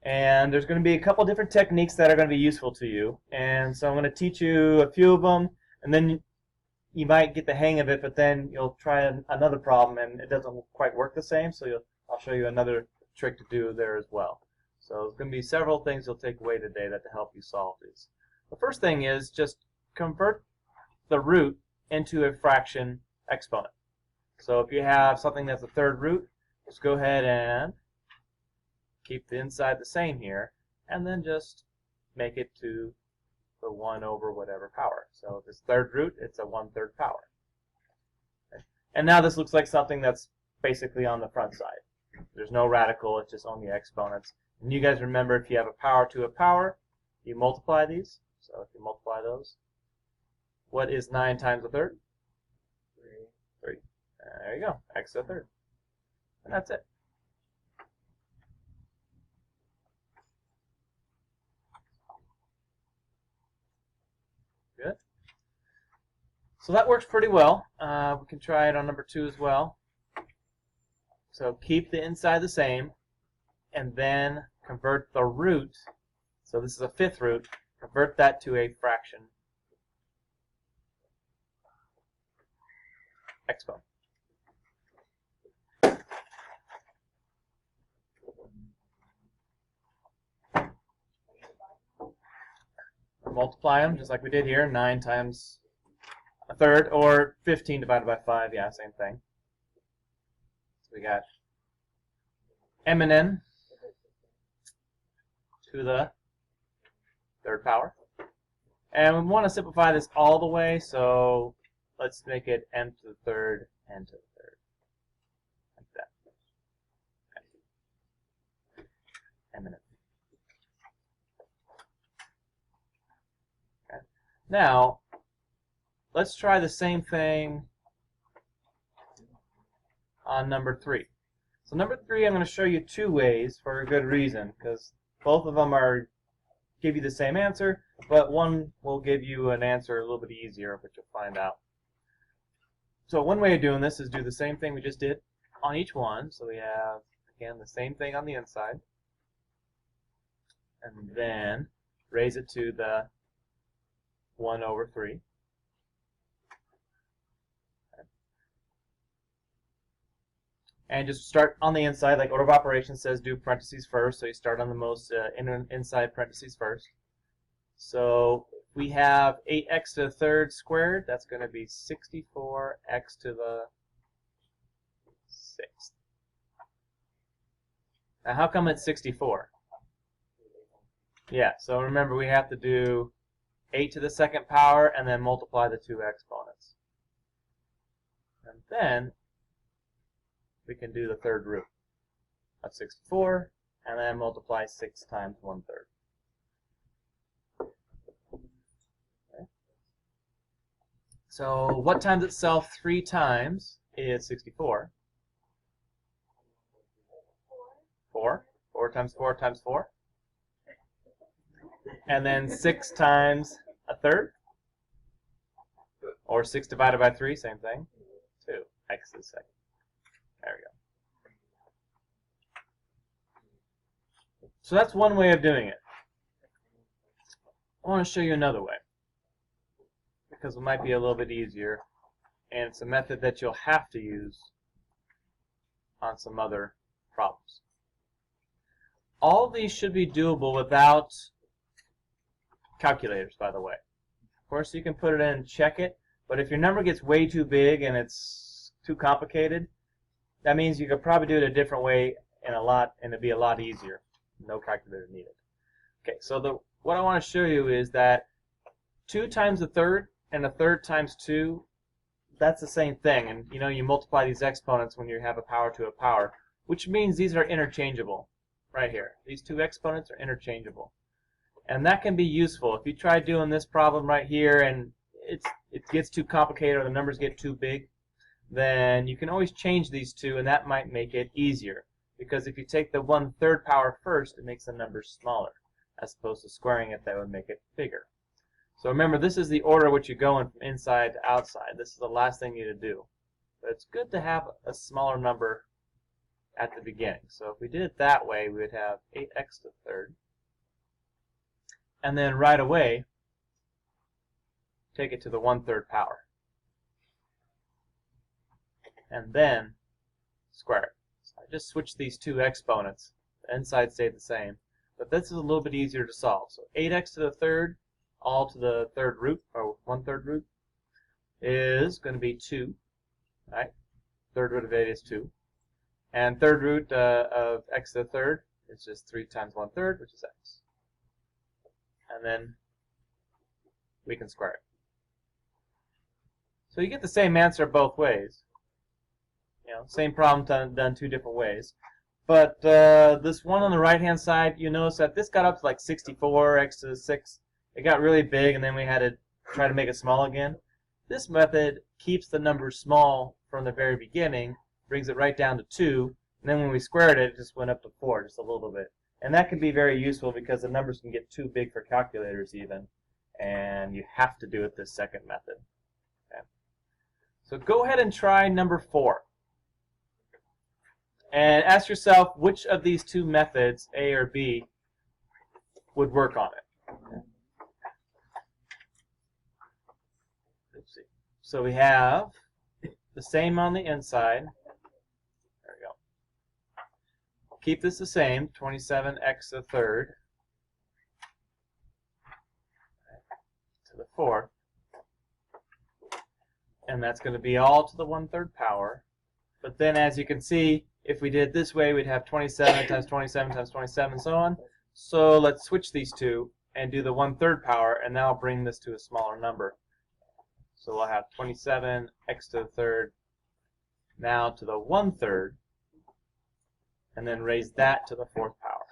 And there's going to be a couple different techniques that are going to be useful to you. And so I'm going to teach you a few of them, and then you might get the hang of it, but then you'll try another problem and it doesn't quite work the same, so I'll show you another trick to do there as well. So there's going to be several things you'll take away today that to help you solve these. The first thing is just convert the root into a fraction exponent. So if you have something that's a third root, just go ahead and keep the inside the same here, and then just make it to the 1 over whatever power. So this third root, it's a 1/3 power. Okay. And now this looks like something that's basically on the front side. There's no radical, it's just only exponents. And you guys remember, if you have a power to a power, you multiply these. So if you multiply those, what is 9 times a third? 3. There you go, x to the third. And that's it. Good. So that works pretty well. We can try it on number 2 as well. So keep the inside the same, and then convert the root. So this is a 5th root. Convert that to a fraction exponent. Multiply them just like we did here. 9 times a third, or 15 divided by 5. Yeah, same thing. So we got m and n to the 3rd power. And we want to simplify this all the way, so let's make it m to the 3rd, n to the 3rd. Like that. Okay. M and n. Okay. Now, let's try the same thing on number 3. So number 3, I'm going to show you 2 ways for a good reason, because both of them give you the same answer, but one will give you an answer a little bit easier, which you'll find out. So one way of doing this is do the same thing we just did on each one. So we have, again, the same thing on the inside, and then raise it to the 1 over 3. And just start on the inside, like order of operations says do parentheses first, so you start on the most inside parentheses first. So we have 8x to the 3rd squared, that's going to be 64x to the 6th. Now how come it's 64? Yeah, so remember we have to do 8 to the 2nd power and then multiply the 2 exponents. And then we can do the 3rd root of 64, and then multiply 6 times 1/3. Okay. So what times itself 3 times is 64? 4. 4 times 4 times 4. And then 6 times a 3rd? Or 6 divided by 3, same thing. 2, x to the 2nd. There we go. So that's one way of doing it. I want to show you another way, because it might be a little bit easier, and it's a method that you'll have to use on some other problems. All of these should be doable without calculators, by the way. Of course, you can put it in and check it, but if your number gets way too big and it's too complicated, that means you could probably do it a different way and it'd be a lot easier. No calculator needed. Okay, so what I want to show you is that 2 times a 3rd and a 3rd times 2, that's the same thing. And you multiply these exponents when you have a power to a power, which means these are interchangeable right here. These 2 exponents are interchangeable. And that can be useful. If you try doing this problem right here and it gets too complicated or the numbers get too big, then you can always change these 2, and that might make it easier. Because if you take the 1/3 power first, it makes the numbers smaller, as opposed to squaring it, that would make it bigger. So remember, this is the order which you're going from inside to outside. This is the last thing you need to do. But it's good to have a smaller number at the beginning. So if we did it that way, we would have 8x to the third. And then right away, take it to the 1/3 power. And then square it. So I just switched these two exponents. The inside stayed the same. But this is a little bit easier to solve. So 8x to the third, all to the third root, or 1/3 root, is going to be 2. Right? Third root of 8 is 2. And third root of x to the third is just 3 times 1/3, which is x. And then we can square it. So you get the same answer both ways. Same problem done two different ways. But this one on the right-hand side, you notice that this got up to like 64, x to the 6. It got really big, and then we had to try to make it small again. This method keeps the number small from the very beginning, brings it right down to 2, and then when we squared it, it just went up to 4, just a little bit. And that can be very useful because the numbers can get too big for calculators even, and you have to do it this second method. Okay. So go ahead and try number 4. And ask yourself which of these two methods, A or B, would work on it. Okay. Let's see. So we have the same on the inside. There we go. Keep this the same, 27x to the third to the fourth. And that's going to be all to the 1/3 power. But then as you can see, if we did it this way, we'd have 27 times 27 times 27 and so on. So let's switch these two and do the 1/3 power, and that'll bring this to a smaller number. So we'll have 27x to the third now to the 1/3, and then raise that to the 4th power.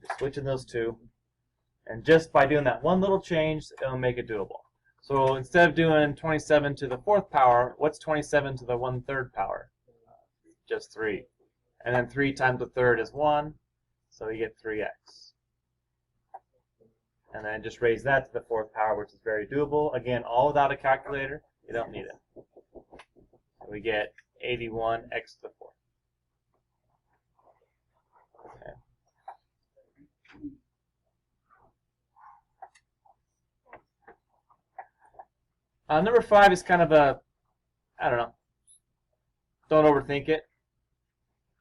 Just switching those two, and just by doing that one little change, it'll make it doable. So instead of doing 27 to the 4th power, what's 27 to the 1/3 power? Just 3. And then 3 times the third is 1, so you get 3x. And then just raise that to the 4th power, which is very doable. Again, all without a calculator. You don't need it. So we get 81x to the 4th. Okay. Number 5 is kind of a, I don't know, don't overthink it.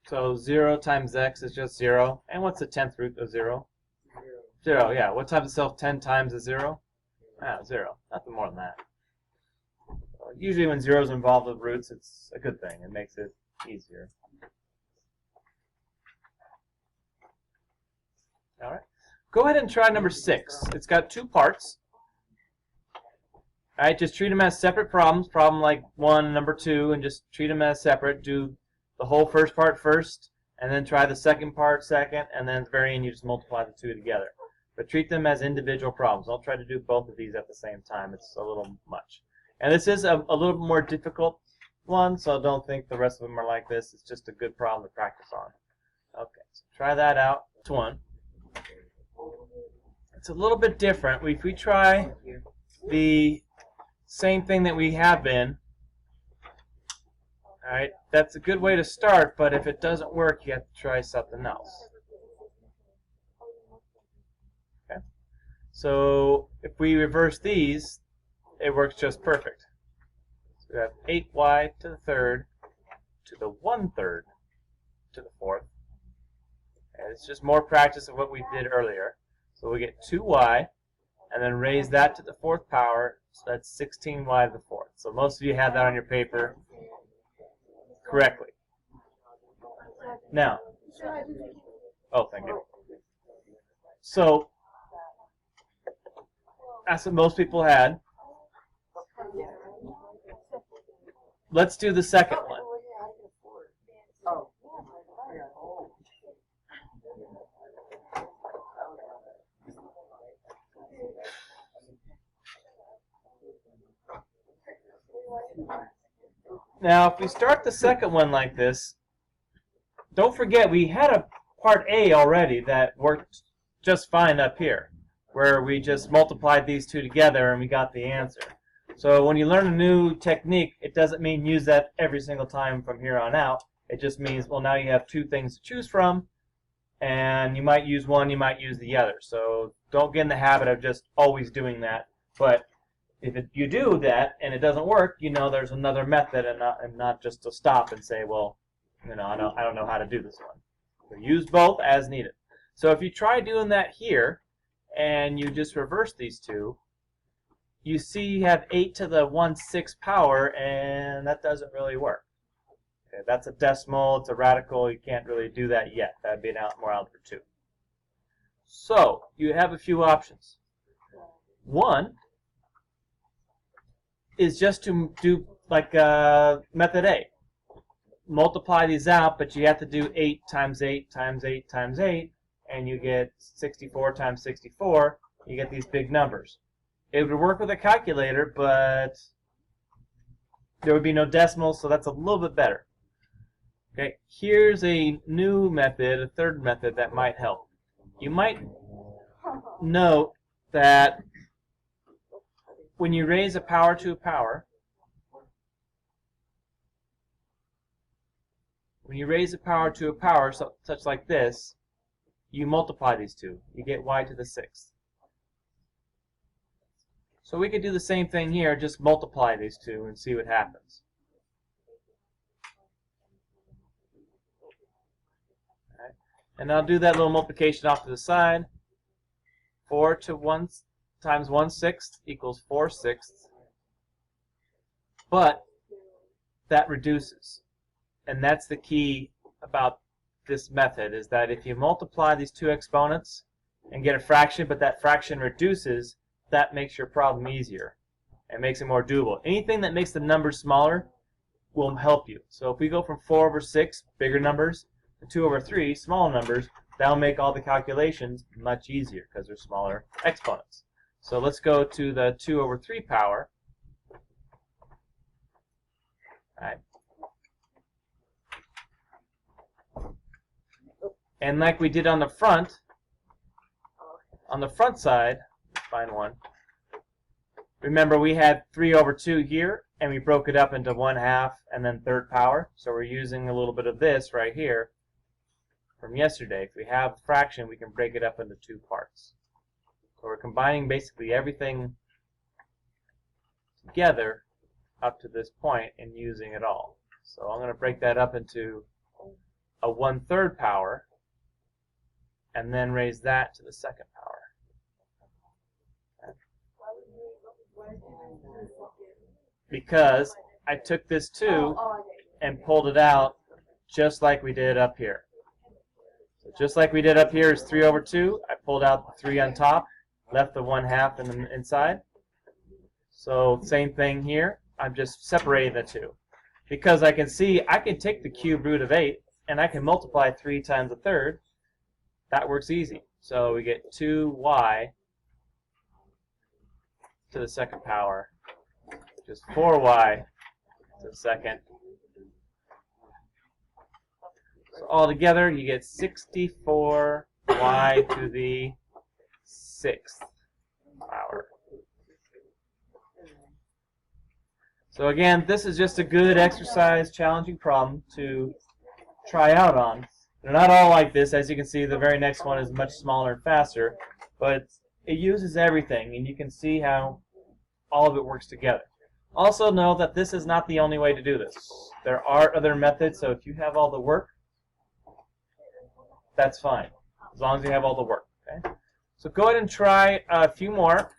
So 0 times x is just 0. And what's the 10th root of 0? 0, yeah. What times itself 10 times is 0? 0. Nothing more than that. Usually when 0 is involved with roots, it's a good thing. It makes it easier. All right. Go ahead and try number 6. It's got 2 parts. All right, just treat them as separate problems. Problem like 1 and number 2, and just treat them as separate. Do the whole first part first, and then try the second part second, and then at the very end you just multiply the two together. But treat them as individual problems. I'll try to do both of these at the same time. It's a little much. And this is a little more difficult one, so don't think the rest of them are like this. It's just a good problem to practice on. Okay, so try that out. This one. It's a little bit different. If we try the same thing that we have been, all right, that's a good way to start, but if it doesn't work, you have to try something else. Okay. So if we reverse these, it works just perfect. So we have 8y to the third to the 1/3 to the 4th. And it's just more practice of what we did earlier. So we get 2y, and then raise that to the 4th power, so that's 16y to the 4th. So most of you have that on your paper correctly. Now, oh, thank you. So, that's what most people had. Let's do the second one. Now, if we start the second one like this, don't forget we had a part A already that worked just fine up here, where we just multiplied these two together and we got the answer. So when you learn a new technique, it doesn't mean use that every single time from here on out. It just means, well, now you have two things to choose from, and you might use one, you might use the other. So don't get in the habit of just always doing that. But if you do that and it doesn't work, you know there's another method, and not just to stop and say, well, I don't know how to do this one. So use both as needed. So if you try doing that here, and you just reverse these two, you see you have 8 to the 1/6 power, and that doesn't really work. Okay, that's a decimal, it's a radical, you can't really do that yet. That would be more algebra 2. So you have a few options. One is just to do like method A. Multiply these out, but you have to do 8 times 8 times 8 times 8, and you get 64 times 64. You get these big numbers. It would work with a calculator, but there would be no decimals, so that's a little bit better. Okay, here's a new method, a third method that might help. You might note that when you raise a power to a power, such like this, you multiply these two. You get y to the 6th. So we could do the same thing here, just multiply these two and see what happens. Right. And I'll do that little multiplication off to the side. 4 to 1 times 1/6 equals 4/6. But that reduces. And that's the key about this method, is that if you multiply these two exponents and get a fraction, but that fraction reduces, that makes your problem easier and makes it more doable. Anything that makes the numbers smaller will help you. So if we go from 4/6, bigger numbers, to 2/3, small numbers, that'll make all the calculations much easier because they're smaller exponents. So let's go to the 2/3 power. All right. And like we did on the front side, find one. Remember, we had 3/2 here, and we broke it up into 1/2 and then third power. So we're using a little bit of this right here from yesterday. If we have a fraction, we can break it up into two parts. So we're combining basically everything together up to this point and using it all. So I'm going to break that up into a 1/3 power, and then raise that to the second power. Because I took this 2 and pulled it out just like we did up here. So just like we did up here is 3/2. I pulled out the 3 on top, left the 1/2 in the inside. So same thing here. I'm just separating the two. Because I can see I can take the cube root of 8 and I can multiply 3 times a third. That works easy. So we get 2y to the second power, which is 4y to the second. So altogether, you get 64y to the 6th power. So again, this is just a good exercise, challenging problem to try out on. They're not all like this. As you can see, the very next one is much smaller and faster, but it uses everything, and you can see how all of it works together. Also know that this is not the only way to do this. There are other methods, so if you have all the work, that's fine, as long as you have all the work. Okay? So go ahead and try a few more,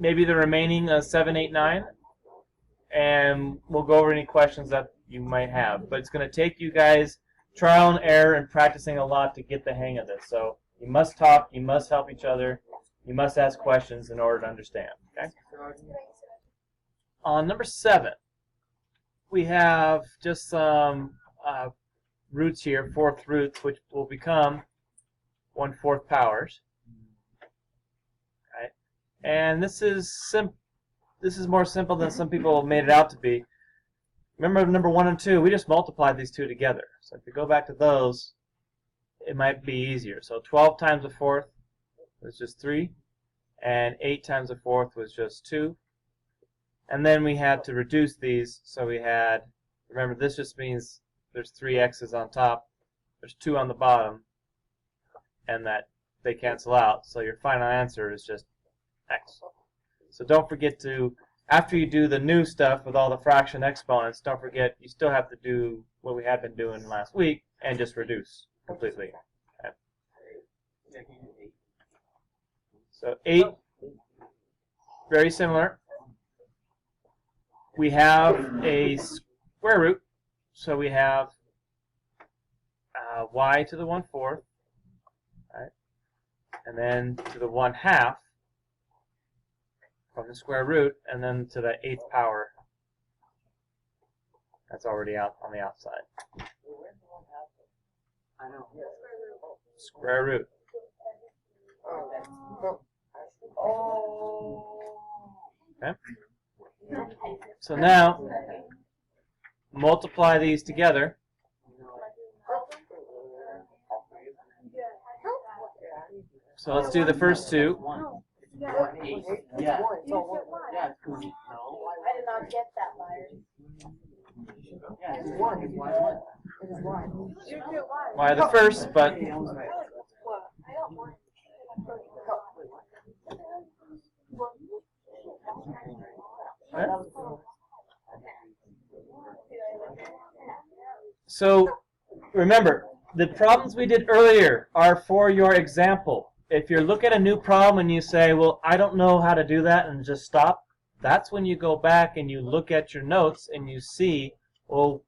maybe the remaining 7, 8, 9, and we'll go over any questions that you might have. But it's going to take you guys trial and error and practicing a lot to get the hang of this. So you must talk, you must help each other, you must ask questions in order to understand. Okay? On number 7, we have just some roots here, fourth roots, which will become 1/4 powers. Okay? And this is more simple than some people have made it out to be. Remember number 1 and 2, we just multiplied these two together. So if you go back to those, it might be easier. So 12 times a fourth was just 3, and 8 times a fourth was just 2. And then we had to reduce these, so we had, remember this just means there's 3 x's on top, there's 2 on the bottom, and that they cancel out. So your final answer is just x. So don't forget to, after you do the new stuff with all the fraction exponents, don't forget you still have to do what we had been doing last week and just reduce completely. Okay. So 8, very similar. We have a square root, so we have y to the 1/4, right? And then to the 1/2 from the square root, and then to the 8th power. That's already out on the outside. Square root. Okay. So now, multiply these together. So let's do the first two. Yeah. I did not get that, Myers. Yeah, it's 1. It's 1. Y the first, but I don't want so remember, the problems we did earlier are for your example. If you look at a new problem and you say, well, I don't know how to do that, and just stop, that's when you go back and you look at your notes and you see, well,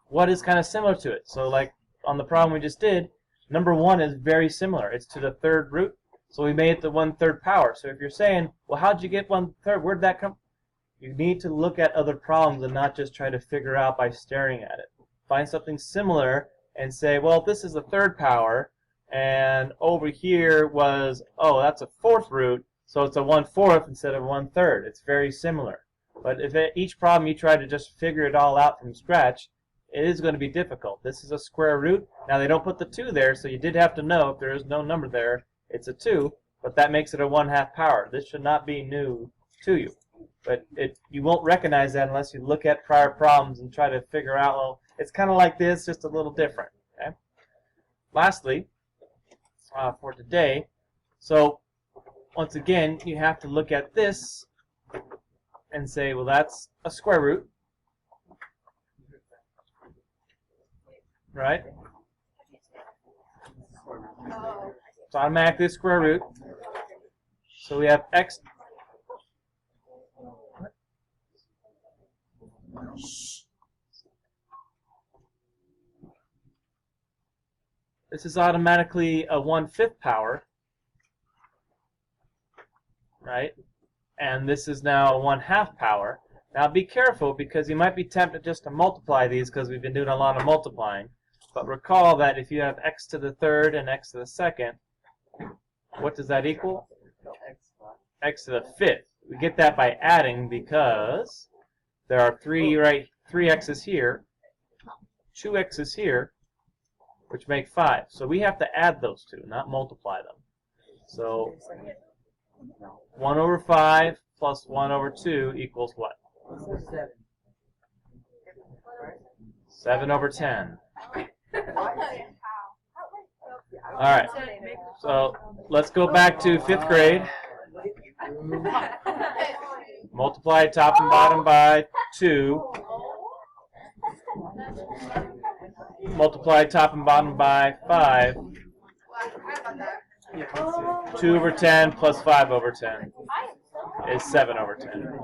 what is kind of similar to it. So like on the problem we just did, number 1 is very similar. It's to the 3rd root, so we made it the 1/3 power. So if you're saying, well, how'd you get 1/3? Where'd that come? You need to look at other problems and not just try to figure out by staring at it. Find something similar and say, well, this is the 3rd power, and over here was, oh, that's a 4th root, so it's a 1/4 instead of 1/3. It's very similar. But if each problem you try to just figure it all out from scratch, it is going to be difficult. This is a square root. Now they don't put the 2 there, so you did have to know if there is no number there, it's a 2, but that makes it a 1/2 power. This should not be new to you. But you won't recognize that unless you look at prior problems and try to figure out, well, it's kind of like this, just a little different. Okay? Lastly, for today, so once again, you have to look at this and say, well, that's a square root, right? It's automatically a square root. So we have x. This is automatically a 1/5 power, right? And this is now a 1/2 power. Now be careful, because you might be tempted just to multiply these because we've been doing a lot of multiplying. But recall that if you have x to the 3rd and x to the 2nd, what does that equal? X to the 5th. We get that by adding because there are 3 x's here, 2 x's here, which make 5. So we have to add those two, not multiply them. So 1/5 plus 1/2 equals what? 7/10. Alright, so let's go back to 5th grade. Multiply top and bottom by 2. Multiply top and bottom by 5. 2/10 plus 5/10 is 7/10.